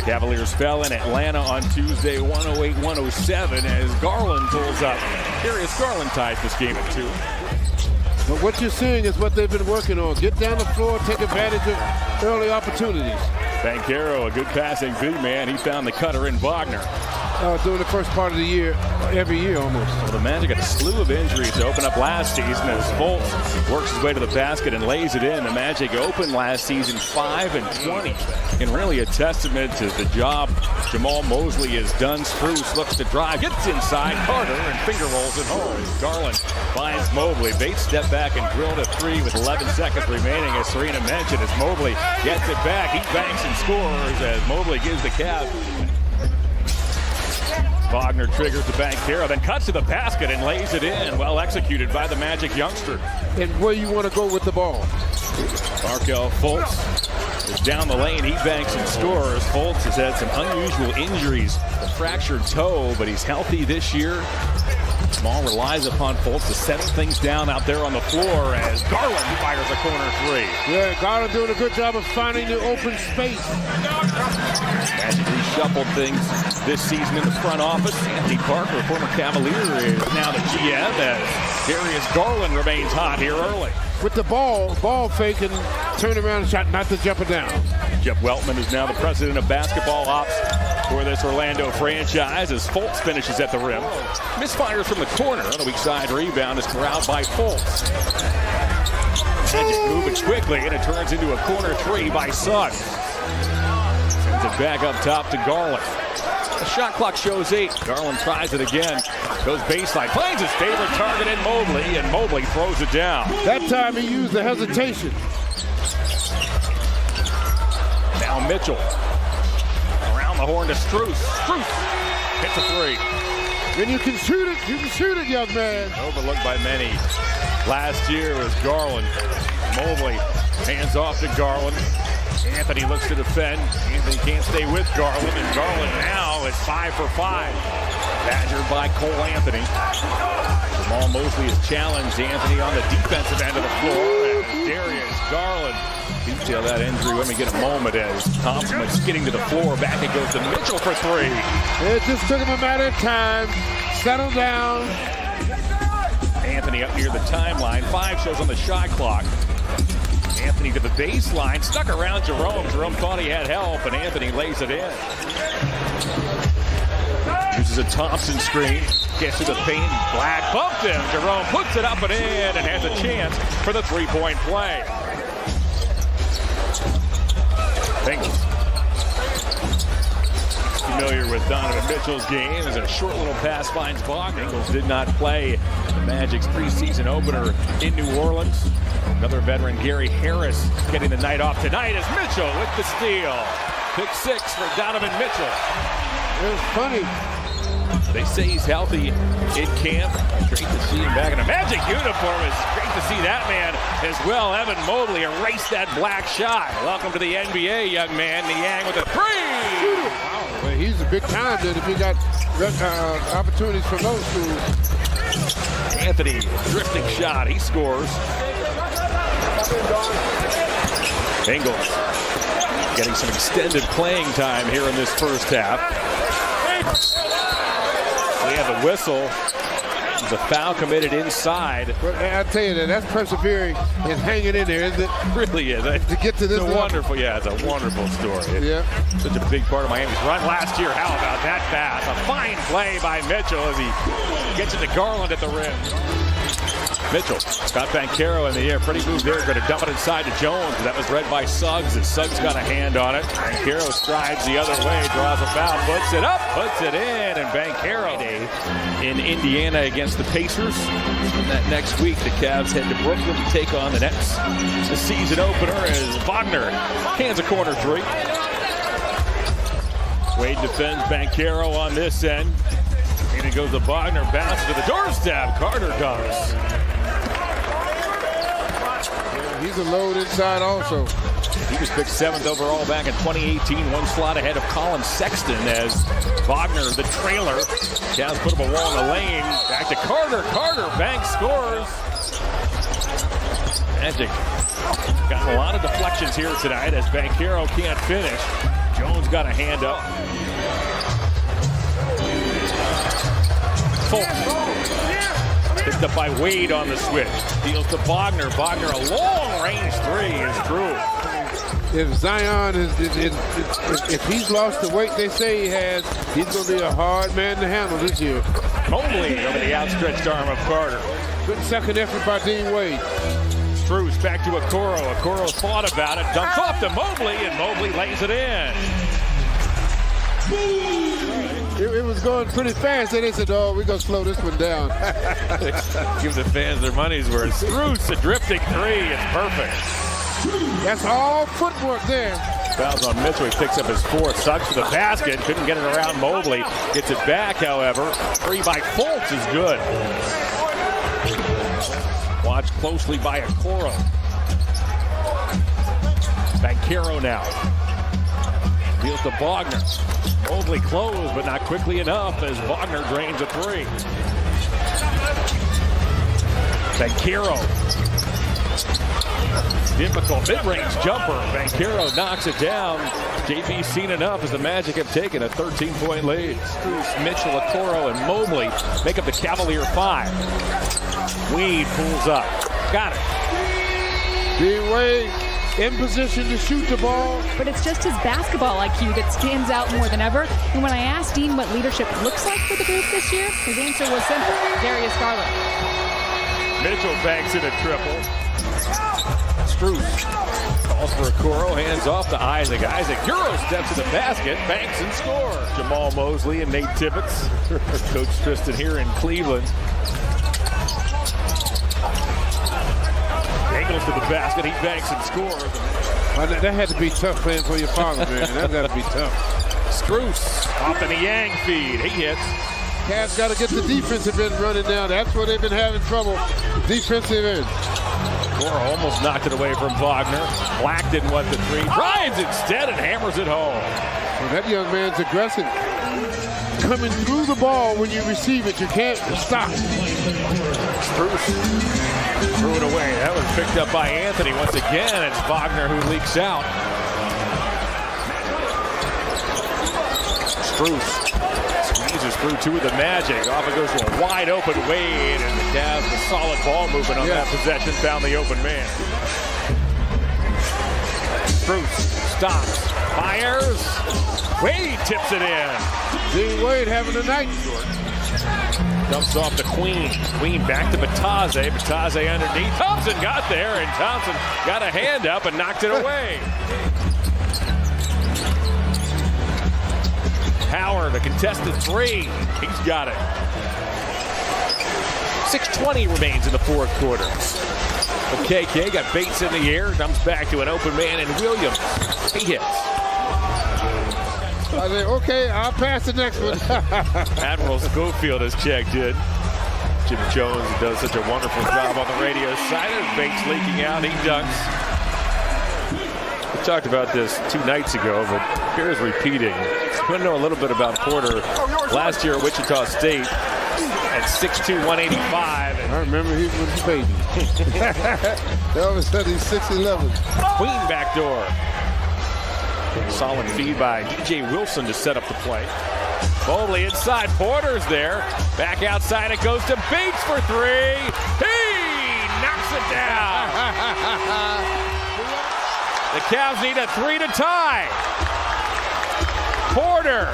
Cavaliers fell in Atlanta on Tuesday, 108-107, as Garland pulls up. Darius Garland ties this game at 2. But what you're seeing is what they've been working on. Get down the floor, take advantage of early opportunities. Banchero, a good passing big man. He found the cutter in Wagner. During the first part of the year, every year almost. Well, the Magic had a slew of injuries to open up last season as Fultz works his way to the basket and lays it in. The Magic opened last season 5-20, and really a testament to the job Jamal Mosley has done. Spruce looks to drive, gets inside Carter, and finger rolls it home. Garland finds Mobley. Bates stepped back and drilled a 3 with 11 seconds remaining, as Serena mentioned. As Mobley gets it back, he banks and scores as Mobley gives the Cavs. Wagner triggers the Banchero, then cuts to the basket and lays it in. Well executed by the Magic youngster. And where you want to go with the ball. Markelle Fultz is down the lane. He banks and scores. Fultz has had some unusual injuries. A fractured toe, but he's healthy this year. Small relies upon Fultz to settle things down out there on the floor as Garland fires a corner 3. Yeah, Garland doing a good job of finding the open space. Magic reshuffled things this season in the front office. Anthony Parker, former Cavalier, is now the GM as Darius Garland remains hot here early. With the ball fake and turn around and shot, not to jump it down. Jeff Weltman is now the president of basketball ops for this Orlando franchise as Fultz finishes at the rim. Misfires from the corner. On the weak side rebound is corralled by Fultz. Magic moving quickly, and it turns into a corner 3 by Suggs. Sends it back up top to Garland. The shot clock shows 8. Garland tries it again. Goes baseline. Finds his favorite target in Mobley, and Mobley throws it down. That time he used the hesitation. Now Mitchell. Around the horn to Strus. Strus hits a 3. When you can shoot it, young man. Overlooked by many. Last year was Garland. Mobley hands off to Garland. Anthony looks to defend. Anthony can't stay with Garland, and Garland now is 5 for 5. Badgered by Cole Anthony. Jamal Mosley has challenged Anthony on the defensive end of the floor, and Darius Garland detail that injury when we get a moment as Thompson is skidding to the floor. Back it goes to Mitchell for 3. It just took him a matter of time. Settle down. Anthony up near the timeline. 5 shows on the shot clock. Anthony to the baseline, stuck around Jerome. Jerome thought he had help, and Anthony lays it in. Uses a Thompson screen, gets to the paint, Black bumped him. Jerome puts it up and in, and has a chance for the 3-point play. Bengals. Familiar with Donovan Mitchell's game as a short little pass finds Wagner. Bengals did not play the Magic's preseason opener in New Orleans. Another veteran, Gary Harris, getting the night off tonight as Mitchell with the steal. Pick 6 for Donovan Mitchell. It was funny. They say he's healthy in camp. Great to see him back in a Magic uniform. It's great to see that man as well. Evan Mobley erased that black shot. Welcome to the NBA, young man. Niang with a 3. Wow, well, he's a big time then if he got opportunities from those two. Anthony, drifting shot. He scores. Bengals getting some extended playing time here in this first half. We have a whistle. There's a foul committed inside. But I tell you that's persevering and hanging in there, isn't it? It really is. To get to this level. Wonderful. Yeah, it's a wonderful story. Yeah. Such a big part of Miami's run last year. How about that pass? A fine play by Mitchell as he gets it to Garland at the rim. Mitchell got Banchero in the air. Pretty move there. Going to dump it inside to Jones. That was read by Suggs, and Suggs got a hand on it. Banchero strides the other way, draws a foul, puts it up, puts it in, and Banchero in Indiana against the Pacers. And that next week, the Cavs head to Brooklyn to take on the Nets. The season opener is Wagner. Hands a corner 3. Wade defends Banchero on this end. And it goes to Wagner, bounces to the doorstep. Carter does. He's a load inside also. He was picked 7th overall back in 2018, 1 slot ahead of Colin Sexton as Wagner, the trailer. Cavs put him a wall in the lane. Back to Carter. Carter, banks, scores. Magic got a lot of deflections here tonight as Banchero can't finish. Jones got a hand up. Fulton. Picked up by Wade on the switch. Deals to Wagner. Wagner, a long-range three is through. If Zion if he's lost the weight they say he has, he's going to be a hard man to handle this year. Mobley over the outstretched arm of Carter. Good second effort by Dean Wade. Strus back to Okoro. Okoro thought about it. Dumped off to Mobley, and Mobley lays it in. It was going pretty fast. They said, oh, we're going to slow this one down. Give the fans their money's worth. Strus, a drifting three. It's perfect. That's all footwork there. Fouls on Mitchell. He picks up his fourth. Sucks to the basket. Couldn't get it around Mobley. Gets it back, however. Three by Fultz is good. Watched closely by Okoro. Banchero now. Deals to Wagner. Mobley closed, but not quickly enough as Wagner drains a three. Banchero. Difficult mid-range jumper. Banchero knocks it down. JB's seen enough as the Magic have taken a 13-point lead. Strus, Mitchell, Okoro, and Mobley make up the Cavalier 5. Wade pulls up. Got it. Dean Wade in position to shoot the ball. But it's just his basketball IQ that stands out more than ever. And when I asked Dean what leadership looks like for the group this year, his answer was simple: Darius Garland. Mitchell banks in a triple. Strus calls for Okoro, hands off to Isaac. Isaac Euro steps to the basket, banks and scores. Jamal Mosley and Nate Tibbetts. Coach Tristan here in Cleveland. Angles to the basket, he banks and scores. Well, that had to be tough playing for your father, man. That got to be tough. Strus off in the Yang feed. He hits. Cavs got to get the defensive end running now. That's where they've been having trouble. Defensive end. Okoro almost knocked it away from Wagner. Black didn't want the three. Drives instead and hammers it home. Well, that young man's aggressive. Coming through the ball when you receive it, you can't stop. Strus threw it away. That was picked up by Anthony once again. It's Wagner who leaks out. Strus squeezes through two of the Magic. Off it goes to a wide open Wade, and the Cavs with solid ball movement on that possession found the open man. Strus stops, fires. Wade tips it in. Dean Wade having a night. Dumps off to Queen. Queen back to Bataze. Bataze underneath. Thompson got there, and Thompson got a hand up and knocked it away. Howard, a contested three. He's got it. 6:20 remains in the fourth quarter. KK got Bates in the air. Dumps back to an open man in Williams. He hits. I said, okay, I'll pass the next one. Admiral Schofield has checked in. Jim Jones does such a wonderful job on the radio side. There's Bates leaking out. He dunks. We talked about this 2 nights ago, but here's repeating. You want to know a little bit about Porter. Last year at Wichita State at 6'2", 185. I remember he was a baby. All of a sudden he's 6'11". Queen backdoor. Solid feed by DJ Wilson to set up the play. Mobley inside, Porter's there. Back outside it goes to Bates for three. He knocks it down. The Cavs need a 3 to tie. Porter